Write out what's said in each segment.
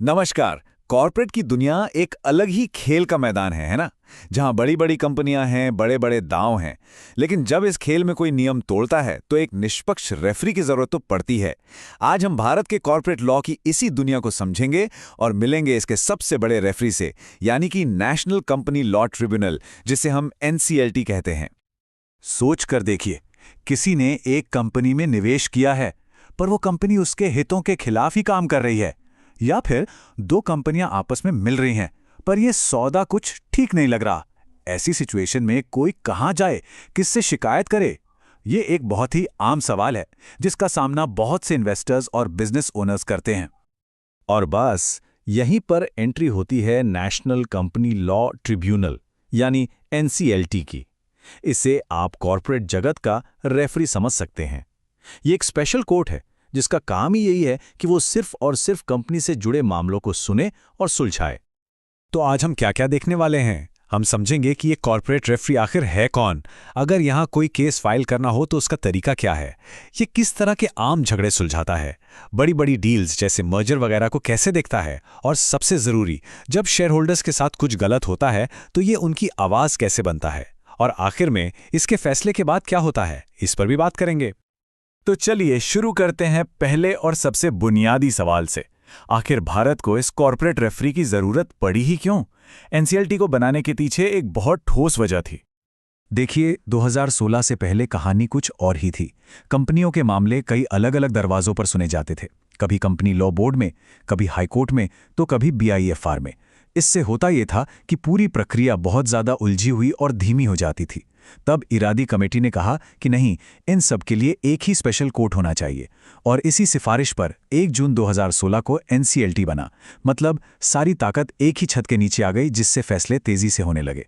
नमस्कार। कॉर्पोरेट की दुनिया एक अलग ही खेल का मैदान है ना? जहां बड़ी बड़ी कंपनियां हैं, बड़े बड़े दांव हैं। लेकिन जब इस खेल में कोई नियम तोड़ता है तो एक निष्पक्ष रेफरी की जरूरत तो पड़ती है। आज हम भारत के कॉर्पोरेट लॉ की इसी दुनिया को समझेंगे और मिलेंगे इसके सबसे बड़े रेफरी से, यानी कि नेशनल कंपनी लॉ ट्रिब्यूनल, जिसे हम एनसीएलटी कहते हैं। सोच कर देखिए, किसी ने एक कंपनी में निवेश किया है, पर वो कंपनी उसके हितों के खिलाफ ही काम कर रही है। या फिर दो कंपनियां आपस में मिल रही हैं, पर यह सौदा कुछ ठीक नहीं लग रहा। ऐसी सिचुएशन में कोई कहां जाए, किससे शिकायत करे? ये एक बहुत ही आम सवाल है, जिसका सामना बहुत से इन्वेस्टर्स और बिजनेस ओनर्स करते हैं। और बस यहीं पर एंट्री होती है नेशनल कंपनी लॉ ट्रिब्यूनल यानी एनसीएलटी की। इसे आप कॉर्पोरेट जगत का रेफरी समझ सकते हैं। ये एक स्पेशल कोर्ट है जिसका काम ही यही है कि वो सिर्फ और सिर्फ कंपनी से जुड़े मामलों को सुने और सुलझाए। तो आज हम क्या क्या देखने वाले हैं? हम समझेंगे कि ये कॉर्पोरेट रेफरी आखिर है कौन, अगर यहाँ कोई केस फाइल करना हो तो उसका तरीका क्या है, ये किस तरह के आम झगड़े सुलझाता है, बड़ी बड़ी डील्स जैसे मर्जर वगैरह को कैसे देखता है, और सबसे ज़रूरी, जब शेयर होल्डर्स के साथ कुछ गलत होता है तो ये उनकी आवाज़ कैसे बनता है, और आखिर में इसके फैसले के बाद क्या होता है, इस पर भी बात करेंगे। तो चलिए शुरू करते हैं पहले और सबसे बुनियादी सवाल से। आखिर भारत को इस कॉर्पोरेट रेफरी की जरूरत पड़ी ही क्यों? एनसीएलटी को बनाने के पीछे एक बहुत ठोस वजह थी। देखिए, 2016 से पहले कहानी कुछ और ही थी। कंपनियों के मामले कई अलग अलग दरवाजों पर सुने जाते थे, कभी कंपनी लॉ बोर्ड में, कभी हाईकोर्ट में, तो कभी बीआईएफआर में। इससे होता यह था कि पूरी प्रक्रिया बहुत ज़्यादा उलझी हुई और धीमी हो जाती थी। तब इरादी कमेटी ने कहा कि नहीं, इन सब के लिए एक ही स्पेशल कोर्ट होना चाहिए, और इसी सिफारिश पर 1 जून 2016 को एनसीएलटी बना। मतलब सारी ताकत एक ही छत के नीचे आ गई, जिससे फैसले तेजी से होने लगे।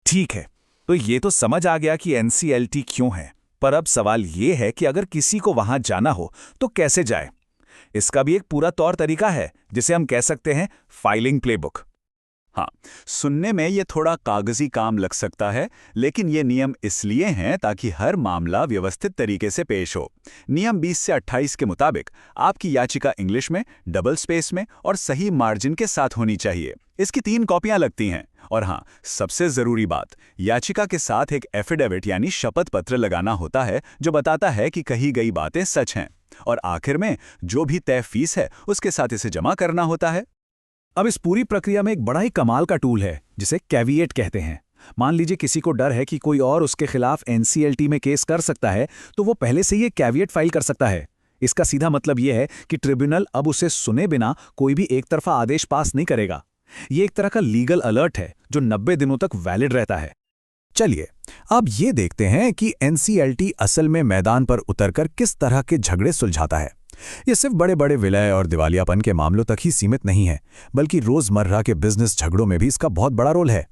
ठीक है, तो ये तो समझ आ गया कि एनसीएलटी क्यों है, पर अब सवाल ये है कि अगर किसी को वहां जाना हो तो कैसे जाए? इसका भी एक पूरा तौर तरीका है, जिसे हम कह सकते हैं फाइलिंग प्लेबुक। हाँ, सुनने में ये थोड़ा कागजी काम लग सकता है, लेकिन ये नियम इसलिए हैं ताकि हर मामला व्यवस्थित तरीके से पेश हो। नियम 20 से 28 के मुताबिक आपकी याचिका इंग्लिश में, डबल स्पेस में और सही मार्जिन के साथ होनी चाहिए। इसकी 3 कॉपियां लगती हैं। और हाँ, सबसे जरूरी बात, याचिका के साथ एक एफिडेविट यानी शपथ पत्र लगाना होता है, जो बताता है कि कही गई बातें सच हैं। और आखिर में जो भी तय फीस है, उसके साथ इसे जमा करना होता है। अब इस पूरी प्रक्रिया में एक बड़ा ही कमाल का टूल है, जिसे कैविएट कहते हैं। मान लीजिए किसी को डर है कि कोई और उसके खिलाफ एनसीएलटी में केस कर सकता है, तो वो पहले से ही कैविएट फाइल कर सकता है। इसका सीधा मतलब यह है कि ट्रिब्यूनल अब उसे सुने बिना कोई भी एक तरफा आदेश पास नहीं करेगा। ये एक तरह का लीगल अलर्ट है, जो 90 दिनों तक वैलिड रहता है। चलिए, अब ये देखते हैं कि एनसीएलटी असल में मैदान पर उतरकर किस तरह के झगड़े सुलझाता है। ये सिर्फ बड़े बड़े विलय और दिवालियापन के मामलों तक ही सीमित नहीं है, बल्कि रोजमर्रा के बिजनेस झगड़ों में भी इसका बहुत बड़ा रोल है।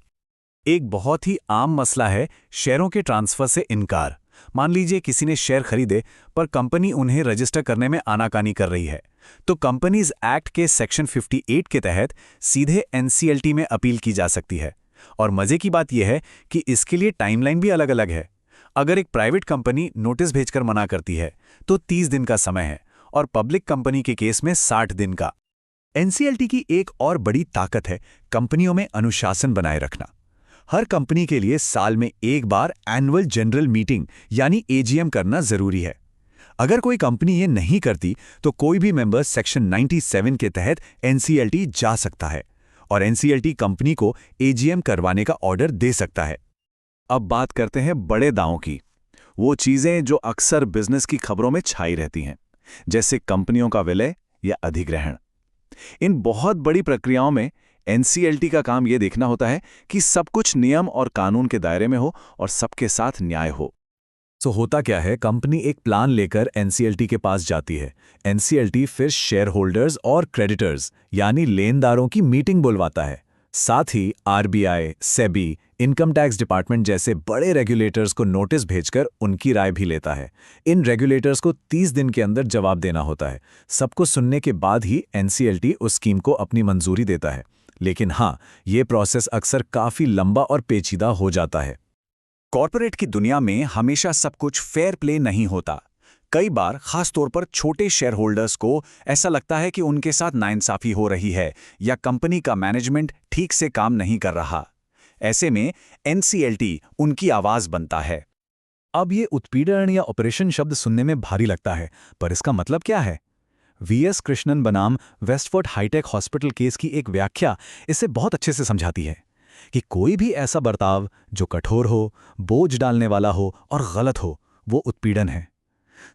एक बहुत ही आम मसला है शेयरों के ट्रांसफर से इनकार। मान लीजिए किसी ने शेयर खरीदे, पर कंपनी उन्हें रजिस्टर करने में आनाकानी कर रही है, तो कंपनीज एक्ट के सेक्शन 58 के तहत सीधे एनसीएलटी में अपील की जा सकती है। और मजे की बात यह है कि इसके लिए टाइमलाइन भी अलग अलग है। अगर एक प्राइवेट कंपनी नोटिस भेजकर मना करती है, तो 30 दिन का समय है, और पब्लिक कंपनी के केस में 60 दिन का। एनसीएलटी की एक और बड़ी ताकत है कंपनियों में अनुशासन बनाए रखना। हर कंपनी के लिए साल में एक बार एनुअल जनरल मीटिंग यानी एजीएम करना जरूरी है। अगर कोई कंपनी ये नहीं करती, तो कोई भी मेंबर सेक्शन 97 के तहत एनसीएलटी जा सकता है, और एनसीएलटी कंपनी को एजीएम करवाने का ऑर्डर दे सकता है। अब बात करते हैं बड़े दांवों की, वो चीजें जो अक्सर बिजनेस की खबरों में छाई रहती हैं, जैसे कंपनियों का विलय या अधिग्रहण। इन बहुत बड़ी प्रक्रियाओं में एनसीएलटी का काम यह देखना होता है कि सब कुछ नियम और कानून के दायरे में हो और सबके साथ न्याय हो। तो होता क्या है, कंपनी एक प्लान लेकर एनसीएलटी के पास जाती है। एनसीएलटी फिर शेयर होल्डर्स और क्रेडिटर्स यानी लेनदारों की मीटिंग बुलवाता है। साथ ही RBI, SEBI, income tax department जैसे बड़े रेगुलेटर्स को नोटिस भेजकर उनकी राय भी लेता है। इन रेगुलेटर्स को 30 दिन के अंदर जवाब देना होता है। सबको सुनने के बाद ही एनसीएलटी उस स्कीम को अपनी मंजूरी देता है। लेकिन हाँ, ये प्रोसेस अक्सर काफ़ी लंबा और पेचीदा हो जाता है। कॉर्पोरेट की दुनिया में हमेशा सब कुछ फेयर प्ले नहीं होता। कई बार खास तौर पर छोटे शेयर होल्डर्स को ऐसा लगता है कि उनके साथ नाइंसाफी हो रही है या कंपनी का मैनेजमेंट ठीक से काम नहीं कर रहा। ऐसे में एनसीएलटी उनकी आवाज बनता है। अब ये उत्पीड़न या ऑपरेशन शब्द सुनने में भारी लगता है, पर इसका मतलब क्या है? वीएस कृष्णन बनाम वेस्टफोर्ड हाईटेक हॉस्पिटल केस की एक व्याख्या इसे बहुत अच्छे से समझाती है कि कोई भी ऐसा बर्ताव जो कठोर हो, बोझ डालने वाला हो और गलत हो, वो उत्पीड़न है।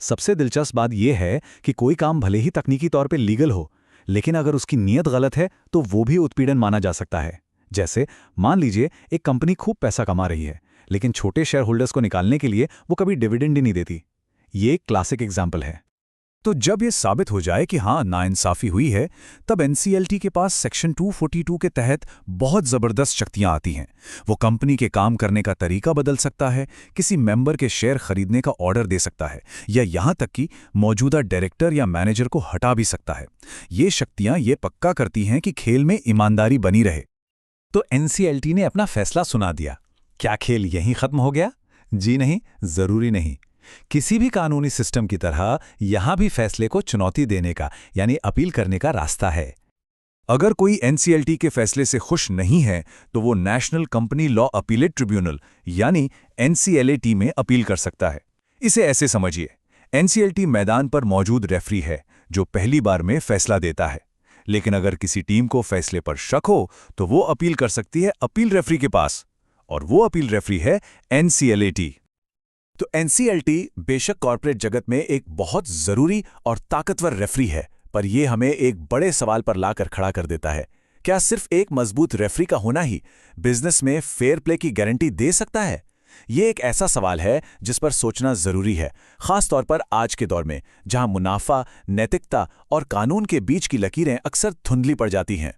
सबसे दिलचस्प बात यह है कि कोई काम भले ही तकनीकी तौर पे लीगल हो, लेकिन अगर उसकी नीयत गलत है तो वो भी उत्पीड़न माना जा सकता है। जैसे मान लीजिए एक कंपनी खूब पैसा कमा रही है, लेकिन छोटे शेयर होल्डर्स को निकालने के लिए वो कभी डिविडेंड ही नहीं देती। ये एक क्लासिक एग्जाम्पल है। तो जब ये साबित हो जाए कि हाँ नाइंसाफी हुई है, तब एनसीएलटी के पास सेक्शन 242 के तहत बहुत ज़बरदस्त शक्तियां आती हैं। वो कंपनी के काम करने का तरीका बदल सकता है, किसी मेंबर के शेयर खरीदने का ऑर्डर दे सकता है, या यहाँ तक कि मौजूदा डायरेक्टर या मैनेजर को हटा भी सकता है। ये शक्तियां ये पक्का करती हैं कि खेल में ईमानदारी बनी रहे। तो एनसीएलटी ने अपना फैसला सुना दिया। क्या खेल यहीं खत्म हो गया? जी नहीं, जरूरी नहीं। किसी भी कानूनी सिस्टम की तरह यहां भी फैसले को चुनौती देने का यानी अपील करने का रास्ता है। अगर कोई एनसीएलटी के फैसले से खुश नहीं है तो वो national company law appellate tribunal यानी एनसीएलएटी में अपील कर सकता है। इसे ऐसे समझिए, एनसीएलटी मैदान पर मौजूद रेफरी है जो पहली बार में फैसला देता है, लेकिन अगर किसी टीम को फैसले पर शक हो तो वो अपील कर सकती है अपील रेफरी के पास, और वो अपील रेफरी है एनसीएलएटी। तो एनसीएलटी बेशक कॉर्पोरेट जगत में एक बहुत जरूरी और ताकतवर रेफरी है, पर यह हमें एक बड़े सवाल पर लाकर खड़ा कर देता है। क्या सिर्फ एक मजबूत रेफरी का होना ही बिजनेस में फेयर प्ले की गारंटी दे सकता है? यह एक ऐसा सवाल है जिस पर सोचना जरूरी है, खास तौर पर आज के दौर में जहां मुनाफा, नैतिकता और कानून के बीच की लकीरें अक्सर धुंधली पड़ जाती हैं।